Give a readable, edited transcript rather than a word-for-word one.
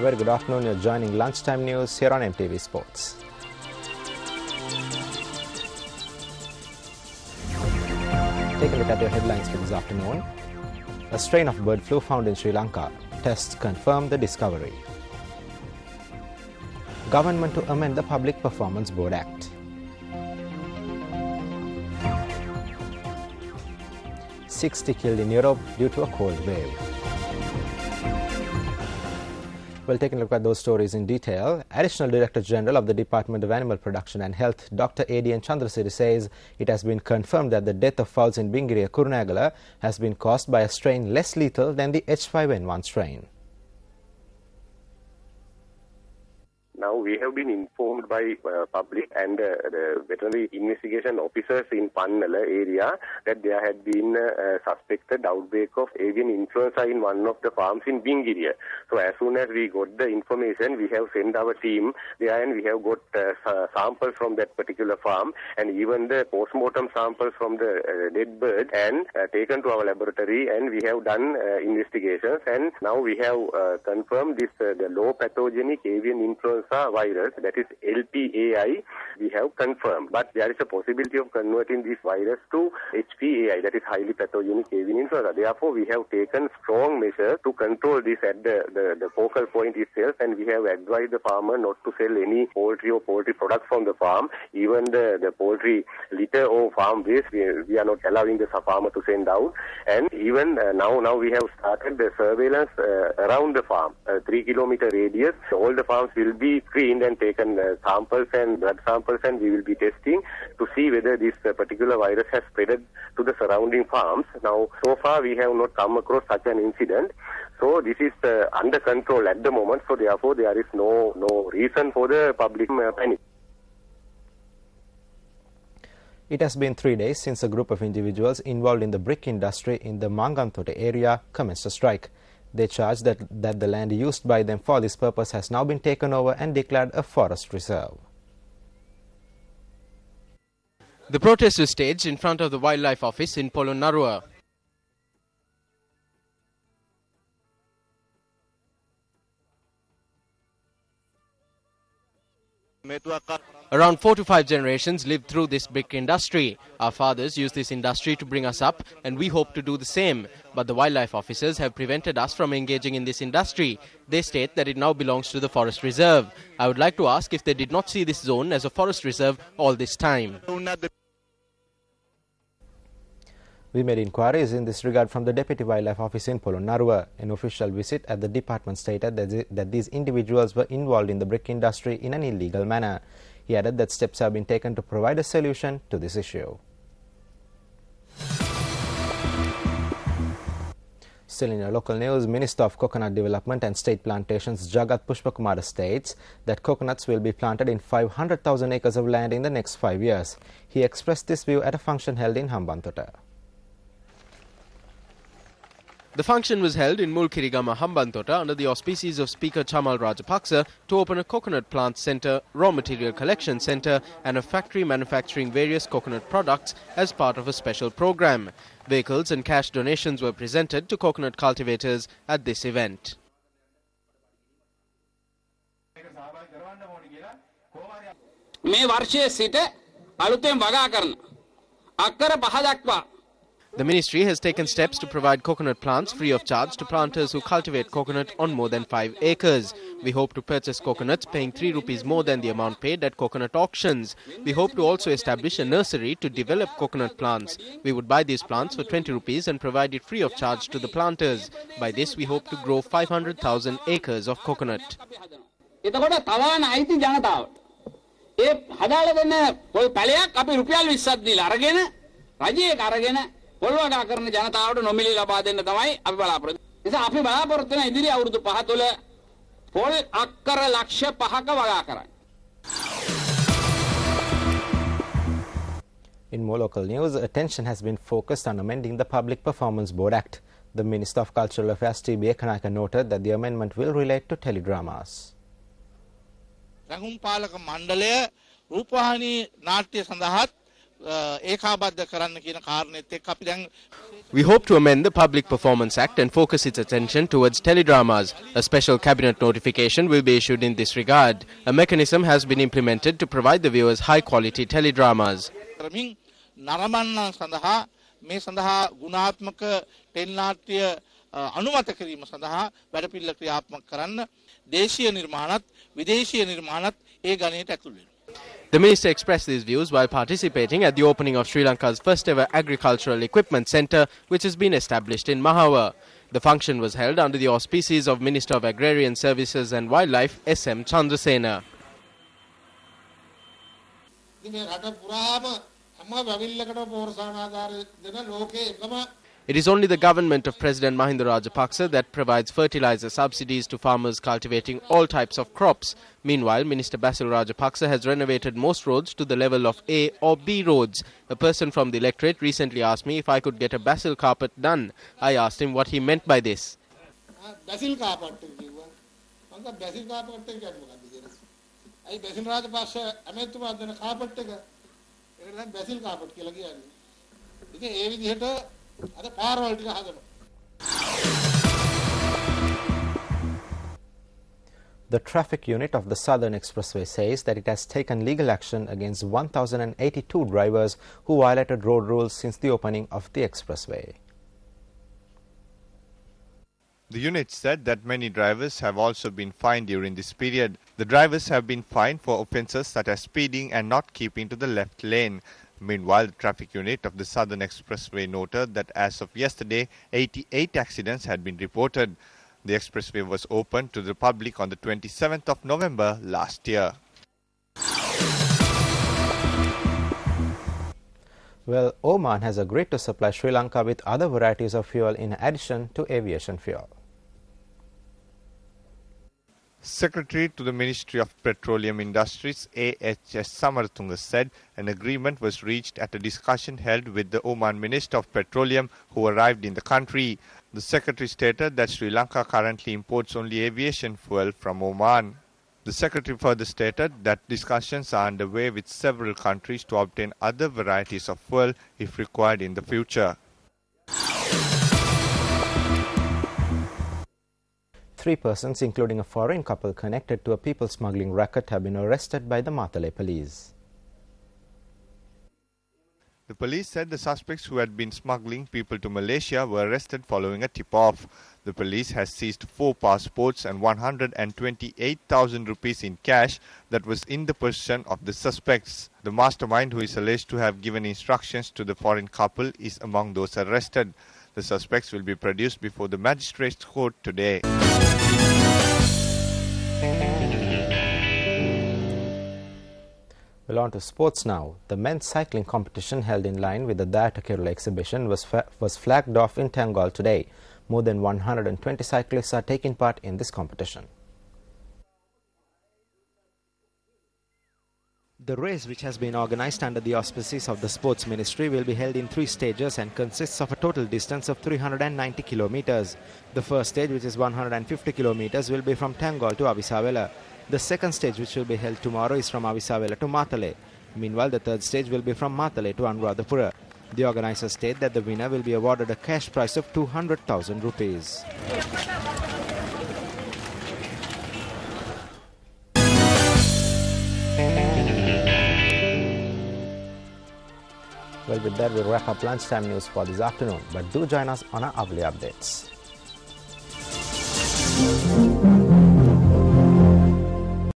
very good afternoon. You're joining Lunchtime News here on MTV Sports. Take a look at your headlines for this afternoon. A strain of bird flu found in Sri Lanka. Tests confirm the discovery. Government to amend the Public Performance Board Act. "60 killed in Europe due to a cold wave." We'll take a look at those stories in detail. Additional Director General of the Department of Animal Production and Health, Dr. A.D.N. Chandrasiri, says it has been confirmed that the death of fowls in Bingiriya, Kurunegala has been caused by a strain less lethal than the H5N1 strain. Now we have been informed by public and the veterinary investigation officers in Pannala area that there had been a suspected outbreak of avian influenza in one of the farms in Bingiriya. So as soon as we got the information, we have sent our team there and we have got samples from that particular farm and even the post-mortem samples from the dead bird and taken to our laboratory, and we have done investigations, and now we have confirmed this the low pathogenic avian influenza virus, that is LPAI, we have confirmed. But there is a possibility of converting this virus to HPAI, that is highly pathogenic avian influenza. Therefore, we have taken strong measures to control this at the focal point itself, and we have advised the farmer not to sell any poultry or poultry products from the farm. Even the poultry litter or farm waste, we are not allowing the farmer to send out. And even now we have started the surveillance around the farm, 3-kilometer radius. All the farms will be screened and taken samples and blood samples, and we will be testing to see whether this particular virus has spread to the surrounding farms. Now, so far we have not come across such an incident. So this is under control at the moment. So therefore there is no reason for the public panic. It has been 3 days since a group of individuals involved in the brick industry in the Mangantote area commenced a strike. They charge that the land used by them for this purpose has now been taken over and declared a forest reserve. The protest was staged in front of the Wildlife Office in Polonnaruwa. Around 4 to 5 generations lived through this brick industry. Our fathers used this industry to bring us up, and we hope to do the same. But the wildlife officers have prevented us from engaging in this industry. They state that it now belongs to the forest reserve. I would like to ask if they did not see this zone as a forest reserve all this time. We made inquiries in this regard from the Deputy Wildlife Officer in Polonnaruwa. An official visit at the department stated that these individuals were involved in the brick industry in an illegal manner. He added that steps have been taken to provide a solution to this issue. Still in your local news, Minister of Coconut Development and State Plantations Jagat Pushpakumara states that coconuts will be planted in 500,000 acres of land in the next 5 years. He expressed this view at a function held in Hambantota. The function was held in Mulkirigama, Hambantota under the auspices of Speaker Chamal Rajapaksa to open a coconut plant centre, raw material collection centre and a factory manufacturing various coconut products as part of a special program. Vehicles and cash donations were presented to coconut cultivators at this event. The ministry has taken steps to provide coconut plants free of charge to planters who cultivate coconut on more than 5 acres. We hope to purchase coconuts paying 3 rupees more than the amount paid at coconut auctions. We hope to also establish a nursery to develop coconut plants. We would buy these plants for 20 rupees and provide it free of charge to the planters. By this, we hope to grow 500,000 acres of coconut. In more local news, attention has been focused on amending the Public Performance Board Act. The Minister of Cultural Affairs T.B. Ekanayaka noted that the amendment will relate to teledramas. ඒකාබද්ධ කරන්න කියන කාරණෙත් එක්ක අපි දැන් We hope to amend the Public Performance Act and focus its attention towards teledramas. A special cabinet notification will be issued in this regard. A mechanism has been implemented to provide the viewers high-quality teledramas. කරමින් නරඹන්න සඳහා මේ සඳහා ගුණාත්මක tele නාට්‍ය අනුමත කිරීම සඳහා වැඩපිළිවෙල ක්‍රියාත්මක කරන්න දේශීය නිර්මාණත් විදේශීය නිර්මාණත් ඒ ගණයට ඇතුළු වෙනවා. The minister expressed these views while participating at the opening of Sri Lanka's first ever agricultural equipment centre, which has been established in Mahawa. The function was held under the auspices of Minister of Agrarian Services and Wildlife, S.M. Chandrasena. It is only the government of President Mahinda Rajapaksa that provides fertilizer subsidies to farmers cultivating all types of crops. Meanwhile, Minister Basil Rajapaksa has renovated most roads to the level of A or B roads. A person from the electorate recently asked me if I could get a basil carpet done. I asked him what he meant by this. Basil carpet. Basil carpet. I Basil Rajapaksa අමෙතුමා දෙන carpet එක ඒකට basil carpet කියලා කියන්නේ. ඉතින් ඒ විදිහට අද පාරවල් ටික හදනවා. The traffic unit of the Southern Expressway says that it has taken legal action against 1,082 drivers who violated road rules since the opening of the expressway. The unit said that many drivers have also been fined during this period. The drivers have been fined for offences such as speeding and not keeping to the left lane. Meanwhile, the traffic unit of the Southern Expressway noted that as of yesterday, 88 accidents had been reported. The expressway was opened to the public on the 27th of November last year. Well, Oman has agreed to supply Sri Lanka with other varieties of fuel in addition to aviation fuel. Secretary to the Ministry of Petroleum Industries A.H.S. Samaratunga said an agreement was reached at a discussion held with the Oman Minister of Petroleum who arrived in the country. The Secretary stated that Sri Lanka currently imports only aviation fuel from Oman. The Secretary further stated that discussions are underway with several countries to obtain other varieties of fuel if required in the future. 3 persons, including a foreign couple connected to a people smuggling racket, have been arrested by the Matale police. The police said the suspects who had been smuggling people to Malaysia were arrested following a tip-off. The police has seized 4 passports and 128,000 rupees in cash that was in the possession of the suspects. The mastermind, who is alleged to have given instructions to the foreign couple, is among those arrested. The suspects will be produced before the magistrates' court today. Well, on to sports now. The men's cycling competition held in line with the Dayata Kerala exhibition was flagged off in Tangol today. More than 120 cyclists are taking part in this competition. The race, which has been organized under the auspices of the Sports Ministry, will be held in 3 stages and consists of a total distance of 390 kilometers. The first stage, which is 150 kilometers, will be from Tangol to Avisavela. The second stage, which will be held tomorrow, is from Avisavela to Matale. Meanwhile, the third stage will be from Matale to Anuradhapura. The organizers state that the winner will be awarded a cash prize of 200,000 rupees. Well, with that, we'll wrap up lunchtime news for this afternoon. But do join us on our hourly updates.